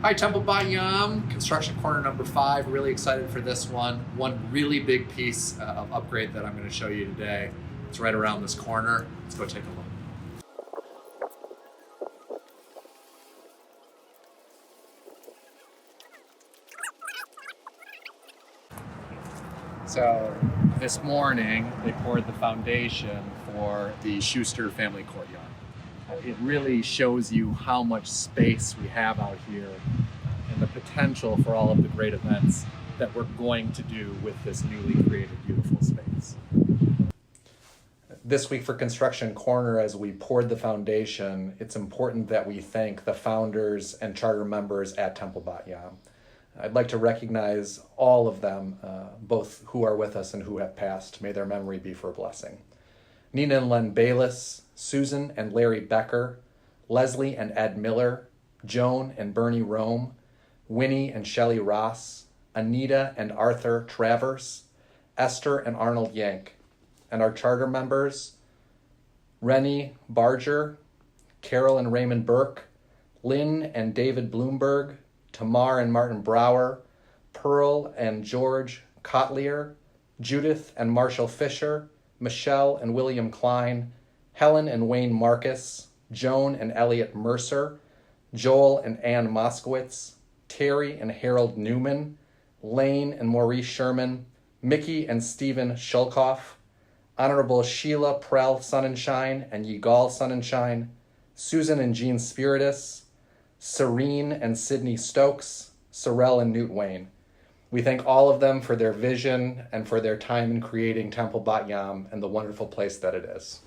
Hi, Temple Bat Yam, construction corner number 5. Really excited for this one. One really big piece of upgrade that I'm going to show you today. It's right around this corner. Let's go take a look. So this morning they poured the foundation for the Schuster family courtyard. It really shows you how much space we have out here and the potential for all of the great events that we're going to do with this newly created beautiful space. This week for Construction Corner, as we poured the foundation, it's important that we thank the founders and charter members at Temple Bat Yam. I'd like to recognize all of them, both who are with us and who have passed. May their memory be for a blessing. Nina and Len Bayless, Susan and Larry Becker, Leslie and Ed Miller, Joan and Bernie Rome, Winnie and Shelley Ross, Anita and Arthur Travers, Esther and Arnold Yank, and our charter members, Rennie Barger, Carol and Raymond Burke, Lynn and David Bloomberg, Tamar and Martin Brower, Pearl and George Kotlier, Judith and Marshall Fisher, Michelle and William Klein, Helen and Wayne Marcus, Joan and Elliot Mercer, Joel and Ann Moskowitz, Terry and Harold Newman, Lane and Maurice Sherman, Mickey and Stephen Shulkoff, Honorable Sheila Prell Sonnenschein and Yigal Sonnenschein, Susan and Jean Spiritus, Serene and Sydney Stokes, Sorrel and Newt Wayne. We thank all of them for their vision and for their time in creating Temple Bat Yam and the wonderful place that it is.